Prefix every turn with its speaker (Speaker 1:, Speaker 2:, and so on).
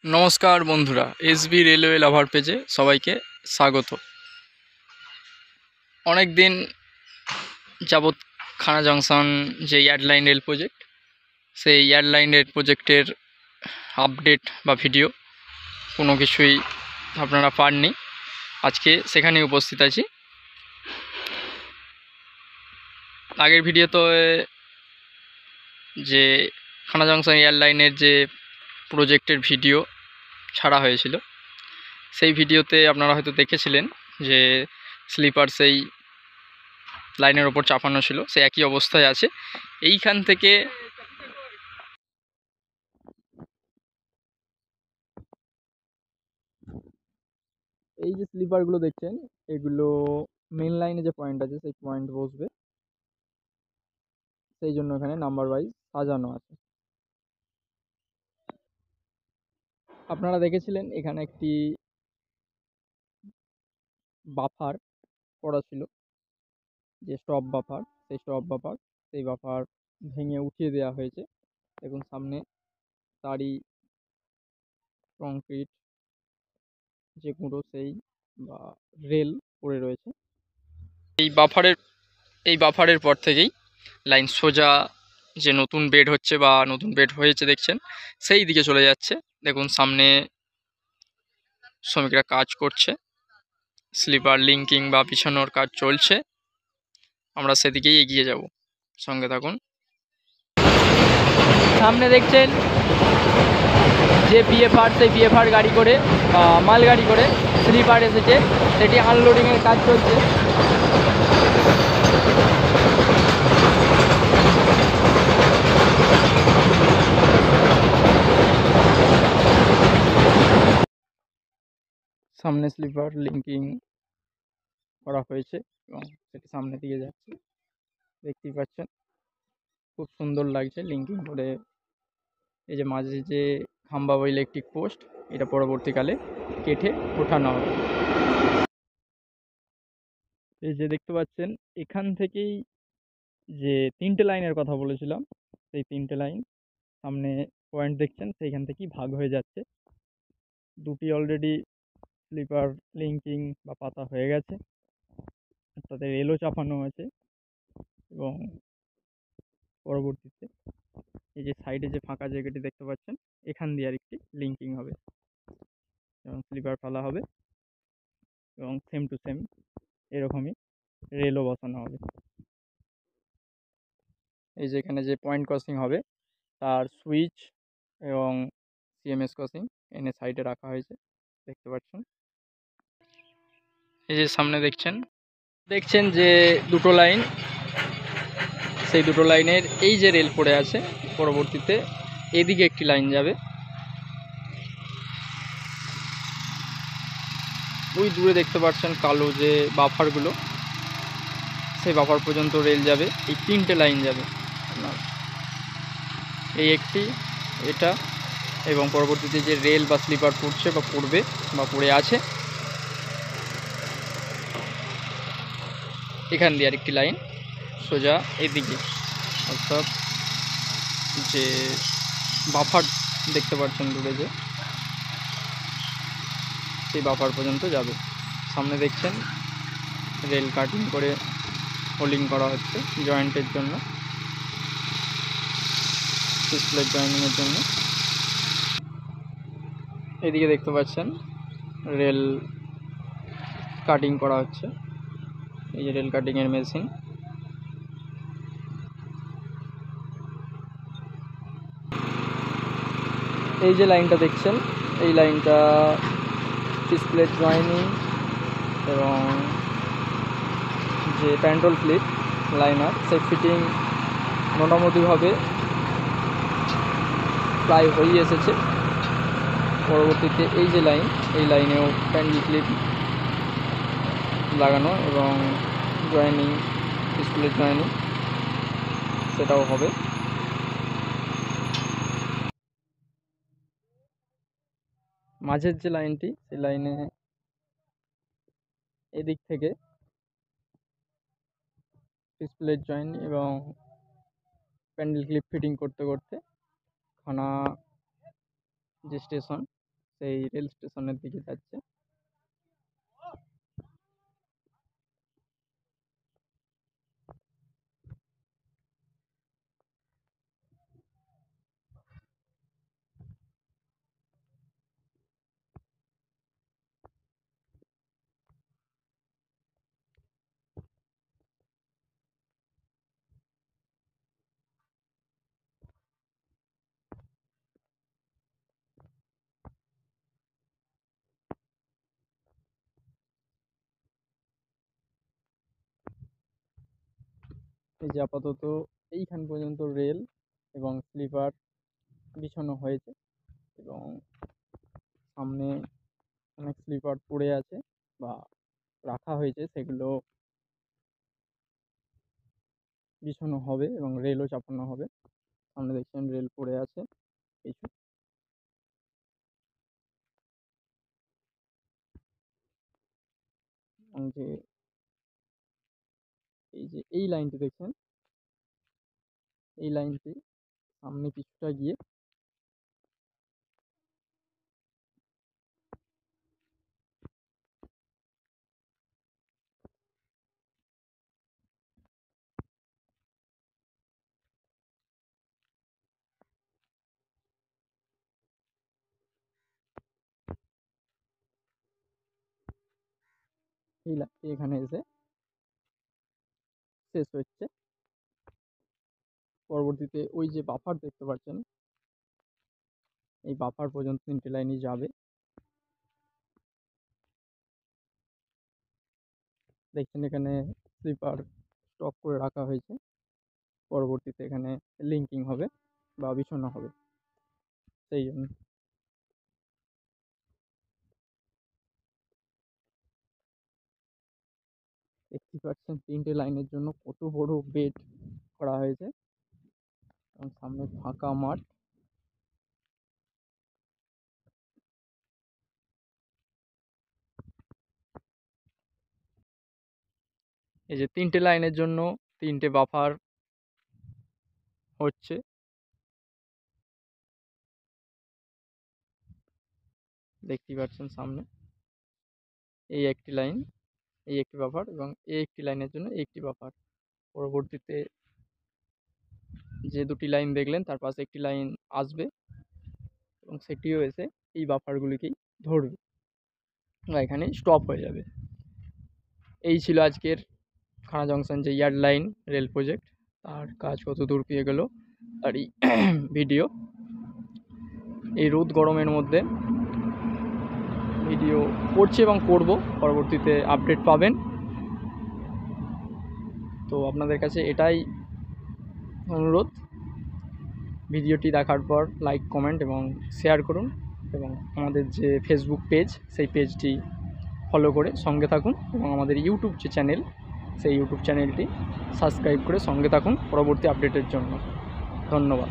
Speaker 1: নমস্কার বন্ধুরা, SB railway লাভার পেজে সবাইকে স্বাগত। অনেক দিন যাবৎ খানা জংশন যে এয়ারলাইন রেল প্রজেক্ট, সেই এয়ারলাইন রেল প্রজেক্টের আপডেট বা ভিডিও কোনো কিছুই আপনারা পাননি। আজকে সেখানে উপস্থিত আছি। আগের ভিডিওতে যে খানা জংশন এয়ারলাইনের যে প্রজেক্টের ভিডিও ছাড়া হয়েছিল, সেই ভিডিওতে আপনারা হয়তো দেখেছিলেন যে স্লিপার সেই লাইনের ওপর চাপানো ছিল, সে একই অবস্থায় আছে। এইখান থেকে এই যে স্লিপারগুলো দেখছেন, এগুলো মেন লাইনে যে পয়েন্ট আছে সেই পয়েন্ট বসবে, সেই জন্য এখানে নাম্বার ওয়াইজ সাজানো আছে। আপনারা দেখেছিলেন এখানে একটি বাফার করা ছিল, যে স্টপ বাফার, সেই বাফার ভেঙে উঠিয়ে দেওয়া হয়েছে। দেখুন সামনে তারই কংক্রিট যে গুঁড়ো সেই বা রেল পড়ে রয়েছে। এই বাফারের পর থেকেই লাইন সোজা যে নতুন বেড হচ্ছে বা নতুন বেড হয়েছে দেখছেন, সেই দিকে চলে যাচ্ছে। দেখুন সামনে শ্রমিকরা কাজ করছে, স্লিপার লিঙ্কিং বা পিছানোর কাজ চলছে। আমরা সেদিকেই এগিয়ে যাব, সঙ্গে থাকুন। সামনে দেখছেন যে বিএফআর, সেই বিএফআর গাড়ি করে মালগাড়ি করে স্লিপার এসেছে, সেটি আনলোডিংয়ের কাজ চলছে। সামনে স্লিপার লিঙ্কিং করা হয়েছে এবং সেটি সামনে দিকে যাচ্ছে, দেখতেই পাচ্ছেন। খুব সুন্দর লাগছে লিঙ্কিং করে। এই যে মাঝে যে খাম্বা বা ইলেকট্রিক পোস্ট, এটা পরবর্তীকালে কেটে ওঠানো হবে। এই যে দেখতে পাচ্ছেন, এখান থেকেই যে 3টে লাইনের কথা বলেছিলাম, সেই 3টে লাইন সামনে পয়েন্ট দেখছেন, সেইখান থেকেই ভাগ হয়ে যাচ্ছে। দুটি অলরেডি স্লিপার লিঙ্কিং বা পাতা হয়ে গেছে, তাতে রেলও চাপানো আছে এবং পরবর্তীতে এই যে সাইডে যে ফাঁকা জায়গাটি দেখতে পাচ্ছেন, এখান দিয়ে আরেকটি লিঙ্কিং হবে এবং স্লিপার ফেলা হবে এবং সেম টু সেম এরকমই রেলও বসানো হবে। এই যে এখানে যে পয়েন্ট ক্রসিং হবে, তার সুইচ এবং সিএমএস ক্রসিং এনে সাইডে রাখা হয়েছে, দেখতে পাচ্ছেন। এই যে সামনে দেখছেন যে দুটো লাইন, সেই দুটো লাইনের এই যে রেল পড়ে আছে, পরবর্তীতে এদিকে একটি লাইন যাবে। ওই দূরে দেখতে পাচ্ছেন কালো যে বাফারগুলো, সেই বাফার পর্যন্ত রেল যাবে। এই 3টে লাইন যাবে আপনার, এই একটি, এটা এবং পরবর্তীতে যে রেল বা স্লিপার পড়ছে বা পড়বে বা পড়ে আছে, এখান দিয়ে আরেকটি লাইন সোজা এদিকে, অর্থাৎ যে বাফার দেখতে পাচ্ছেন দূরে যে, সেই বাফার পর্যন্ত যাবে। সামনে দেখছেন রেল কাটিং করে হোল্ডিং করা হচ্ছে জয়েন্টের জন্য, ডিসপ্লে জয়েনিংয়ের জন্য। এদিকে দেখতে পাচ্ছেন রেল কাটিং করা হচ্ছে, এই যে রেল কাটিংয়ের মেশিন। এই যে লাইনটা দেখছেন, এই লাইনটা ডিসপ্লে জয়েনিং এবং যে প্যান্ট্রোল ফ্লিপ লাইনার, সেই ফিটিং মোটামুটিভাবে প্রায় হয়ে এসেছে। পরবর্তীতে এই যে লাইন, এই লাইনেও প্যান্ডেল ক্লিপ লাগানো এবং জয়েনিং, ডিসপ্লে জয়েনিং, সেটাও হবে। মাঝের যে লাইনটি, সেই লাইনে এদিক থেকে ডিসপ্লে জয়েন এবং প্যান্ডেল ক্লিপ ফিটিং করতে করতে খানা যে স্টেশন, সেই রেল স্টেশনের দিকে যাচ্ছে। এই যে আপাতত এইখান পর্যন্ত রেল এবং স্লিপার বিছানো হয়েছে, এবং সামনে অনেক স্লিপার পড়ে আছে বা রাখা হয়েছে, সেগুলো বিছানো হবে এবং রেলও চাপানো হবে। সামনে দেখছেন রেল পড়ে আছে কিছু। এবং যে এই লাইনটি দেখছেন, এই লাইনটি সামনে কিছুটা গিয়ে এই লাইনটি এখানে এসে শেষ হচ্ছে। পরবর্তীতে ওই যে বাফার দেখতে পাচ্ছেন, এই বাফার পর্যন্ত 3টে লাইনই যাবে। দেখছেন এখানে স্লিপার স্টক করে রাখা হয়েছে, পরবর্তীতে এখানে লিঙ্কিং হবে বা বিছানো হবে, সেই জন্য। দেখতে পাচ্ছেন 3টে লাইনের জন্য কত বড় বেড করা হয়েছে, এবং সামনে ফাঁকা মাঠ। এই যে 3টে লাইনের জন্য 3টে বাফার হচ্ছে। দেখতেই পাচ্ছেন সামনে এই একটি লাইন, এই একটি বাফার, এবং এই একটি লাইনের জন্য এই একটি বাফার। পরবর্তীতে যে 2টি লাইন দেখলেন তার পাশে একটি লাইন আসবে, এবং সেটিও এসে এই বাফারগুলিকেই ধরবে বা এখানে স্টপ হয়ে যাবে। এই ছিল আজকের খানা জংশন যে ইয়ার্ড লাইন রেল প্রজেক্ট, তার কাজ কত দূর পেয়ে গেল আর এই ভিডিও। এই রোদ গরমের মধ্যে ভিডিও করছি এবং করব, পরবর্তীতে আপডেট পাবেন। তো আপনাদের কাছে এটাই অনুরোধ, ভিডিওটি দেখার পর লাইক, কমেন্ট এবং শেয়ার করুন, এবং আমাদের যে ফেসবুক পেজ সেই পেজটি ফলো করে সঙ্গে থাকুন, এবং আমাদের ইউটিউব যে চ্যানেল সেই ইউটিউব চ্যানেলটি সাবস্ক্রাইব করে সঙ্গে থাকুন পরবর্তী আপডেটের জন্য। ধন্যবাদ।